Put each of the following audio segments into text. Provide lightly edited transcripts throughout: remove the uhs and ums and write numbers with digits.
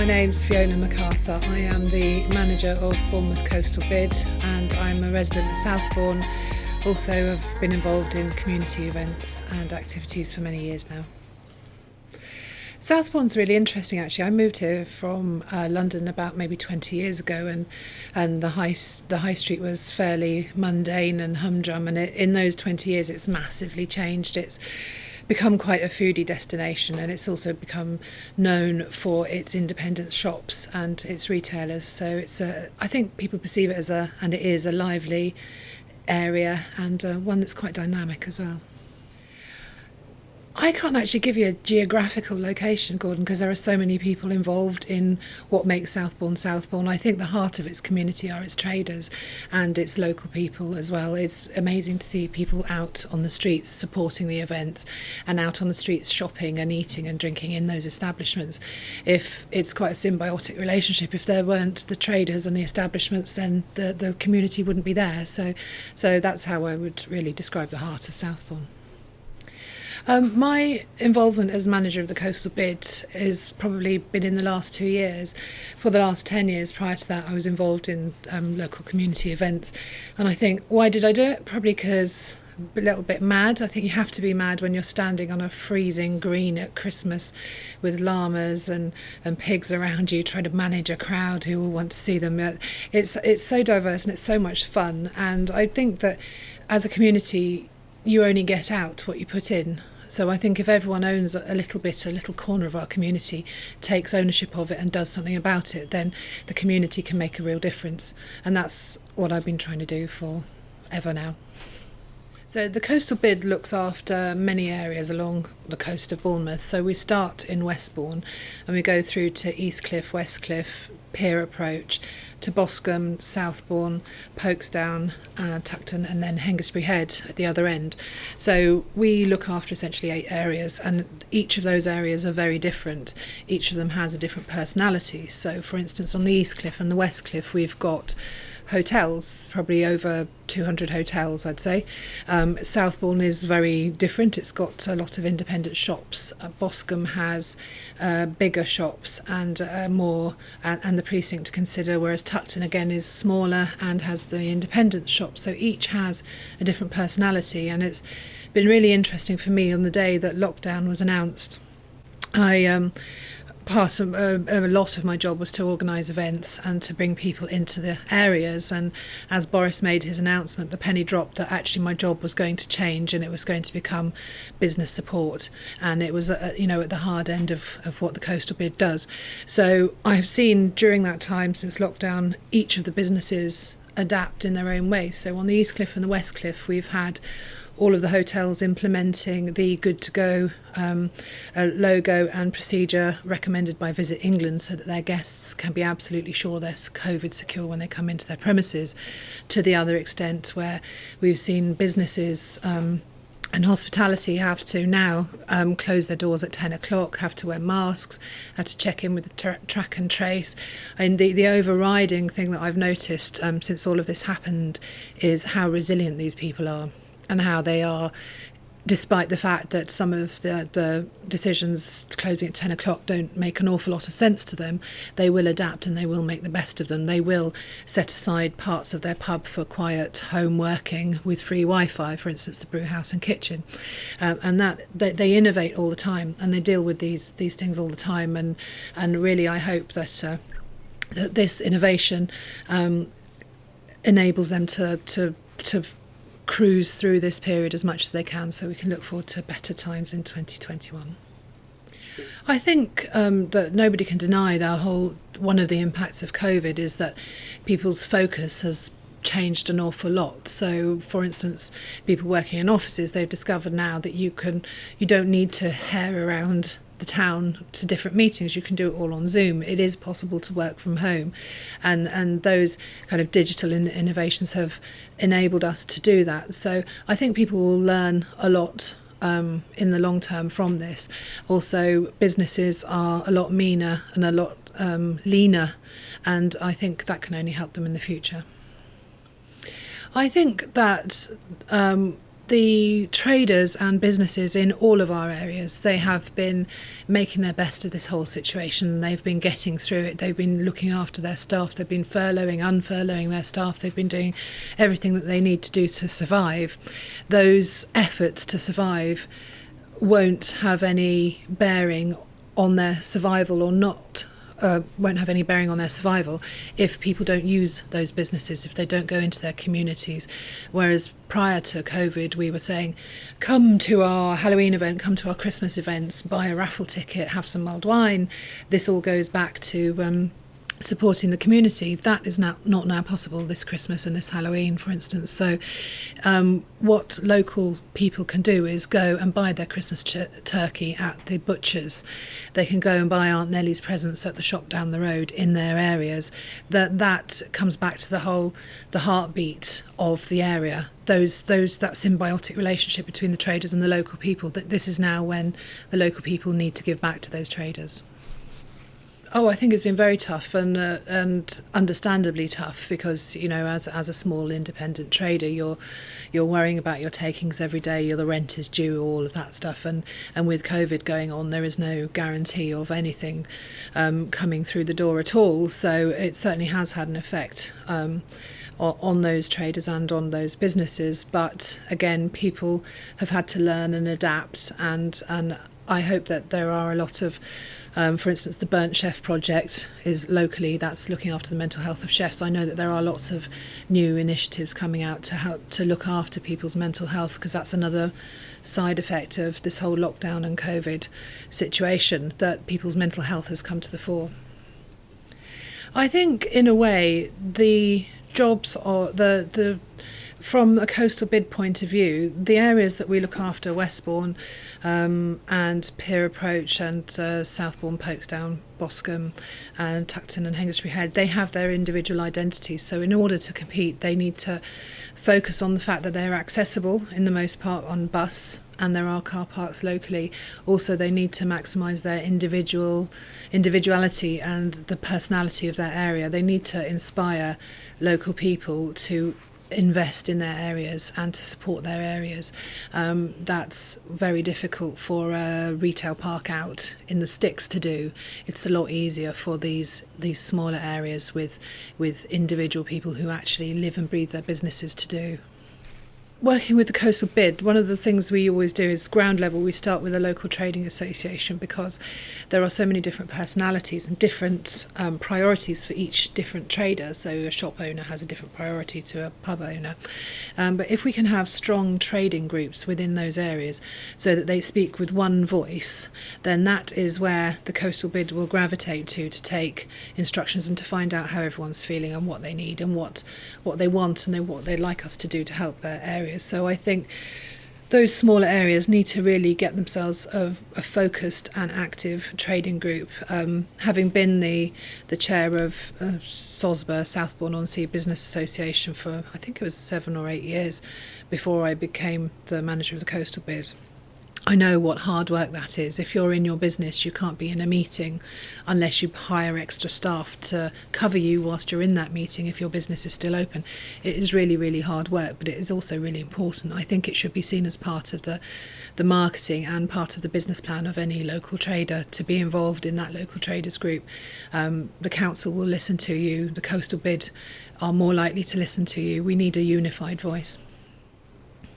name's Fiona McArthur. I am the manager of Bournemouth Coastal Bid and I'm a resident of Southbourne. Also have been involved in community events and activities for many years now. Southbourne's really interesting actually. I moved here from London about maybe 20 years ago and the high street was fairly mundane and humdrum, and in those 20 years it's massively changed. It's become quite a foodie destination, and it's also become known for its independent shops and its retailers. So I think people perceive it as it is a lively area and one that's quite dynamic as well. I can't actually give you a geographical location, Gordon, because there are so many people involved in what makes Southbourne Southbourne. I think the heart of its community are its traders and its local people as well. It's amazing to see people out on the streets supporting the events and out on the streets shopping and eating and drinking in those establishments. If it's quite a symbiotic relationship, if there weren't the traders and the establishments, then the community wouldn't be there. So that's how I would really describe the heart of Southbourne. My involvement as manager of the Coastal Bid has probably been in the last 2 years. For the last 10 years prior to that, I was involved in local community events. And I think, why did I do it? Probably because a little bit mad. I think you have to be mad when you're standing on a freezing green at Christmas with llamas and pigs around you, trying to manage a crowd who all want to see them. It's so diverse and it's so much fun. And I think that as a community, you only get out what you put in. So I think if everyone owns a little corner of our community, takes ownership of it and does something about it, then the community can make a real difference. And that's what I've been trying to do for ever now. So the Coastal Bid looks after many areas along the coast of Bournemouth. So we start in Westbourne and we go through to Eastcliff, Westcliff, Pier Approach, to Boscombe, Southbourne, Pokesdown, Tuckton, and then Hengistbury Head at the other end. So we look after essentially 8 areas, and each of those areas are very different. Each of them has a different personality. So for instance, on the Eastcliff and the Westcliff, we've got hotels, probably over 200 hotels, I'd say. Southbourne is very different. It's got a lot of independent shops. Boscombe has bigger shops and more, and the precinct to consider, whereas Tuckton again is smaller and has the independent shops. So each has a different personality, and it's been really interesting for me on the day that lockdown was announced. Part of a lot of my job was to organise events and to bring people into the areas, and as Boris made his announcement, the penny dropped that actually my job was going to change and it was going to become business support, and it was at the hard end of what the Coastal Bid does. So I have seen during that time since lockdown lockdown, each of the businesses adapt in their own way. So on the Eastcliff and the Westcliff, we've had all of the hotels implementing the Good to Go logo and procedure recommended by Visit England, so that their guests can be absolutely sure they're COVID secure when they come into their premises, to the other extent where we've seen businesses and hospitality have to now close their doors at 10 o'clock, have to wear masks, have to check in with the track and trace. And the overriding thing that I've noticed since all of this happened is how resilient these people are, and how they are, despite the fact that some of the decisions closing at 10 o'clock don't make an awful lot of sense to them, they will adapt and they will make the best of them. They will set aside parts of their pub for quiet home working with free Wi-Fi, for instance, the brew house and kitchen. And that they innovate all the time, and they deal with these things all the time. And really, I hope that this innovation enables them to cruise through this period as much as they can, so we can look forward to better times in 2021. I think that nobody can deny one of the impacts of COVID is that people's focus has changed an awful lot. So for instance, people working in offices, they've discovered now that you don't need to hare around the town to different meetings. You can do it all on Zoom. It is possible to work from home, and those kind of digital innovations have enabled us to do that. So I think people will learn a lot in the long term from this. Also, businesses are a lot meaner and a lot leaner, and I think that can only help them in the future. I think that the traders and businesses in all of our areas, they have been making their best of this whole situation. They've been getting through it. They've been looking after their staff. They've been furloughing, unfurloughing their staff. They've been doing everything that they need to do to survive. Those efforts to survive won't have any bearing on their survival or not. Won't have any bearing on their survival if people don't use those businesses, if they don't go into their communities. Whereas prior to COVID, we were saying, come to our Halloween event, come to our Christmas events, buy a raffle ticket, have some mulled wine. This all goes back to supporting the community. That is not now possible this Christmas and this Halloween, for instance. So what local people can do is go and buy their Christmas turkey at the butcher's. They can go and buy Aunt Nellie's presents at the shop down the road in their areas. That comes back to the heartbeat of the area. That symbiotic relationship between the traders and the local people. That this is now when the local people need to give back to those traders. Oh, I think it's been very tough and understandably tough because, you know, as a small independent trader, you're worrying about your takings every day. The rent is due, all of that stuff, and with COVID going on, there is no guarantee of anything coming through the door at all. So it certainly has had an effect on those traders and on those businesses. But again, people have had to learn and adapt, and I hope that there are a lot of for instance, the Burnt Chef project is locally, that's looking after the mental health of chefs. I know that there are lots of new initiatives coming out to help to look after people's mental health, because that's another side effect of this whole lockdown and COVID situation, that people's mental health has come to the fore. I think in a way the jobs are from a coastal bid point of view, the areas that we look after, Westbourne and Pier Approach and Southbourne, Pokesdown, Boscombe and Tuckton and Hengistbury Head, they have their individual identities. So in order to compete, they need to focus on the fact that they're accessible in the most part on bus, and there are car parks locally. Also, they need to maximise their individuality and the personality of their area. They need to inspire local people to invest in their areas and to support their areas. That's very difficult for a retail park out in the sticks to do. It's a lot easier for these smaller areas with individual people who actually live and breathe their businesses to do. Working with the coastal bid, one of the things we always do is ground level. We start with a local trading association because there are so many different personalities and different priorities for each different trader. So a shop owner has a different priority to a pub owner. But if we can have strong trading groups within those areas so that they speak with one voice, then that is where the coastal bid will gravitate to take instructions and to find out how everyone's feeling and what they need and what they want and what they'd like us to do to help their area. So I think those smaller areas need to really get themselves a focused and active trading group. Having been the chair of SOSBA, Southbourne on Sea Business Association, for I think it was 7 or 8 years before I became the manager of the coastal bid, I know what hard work that is. If you're in your business, you can't be in a meeting unless you hire extra staff to cover you whilst you're in that meeting if your business is still open. It is really, really hard work, but it is also really important. I think it should be seen as part of the marketing and part of the business plan of any local trader to be involved in that local traders group. The council will listen to you. The coastal bid are more likely to listen to you. We need a unified voice.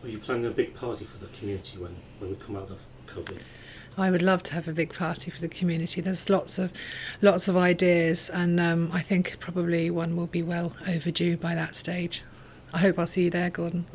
Are you planning a big party for the community when we come out of COVID? I would love to have a big party for the community. There's lots of ideas, and I think probably one will be well overdue by that stage. I hope I'll see you there, Gordon.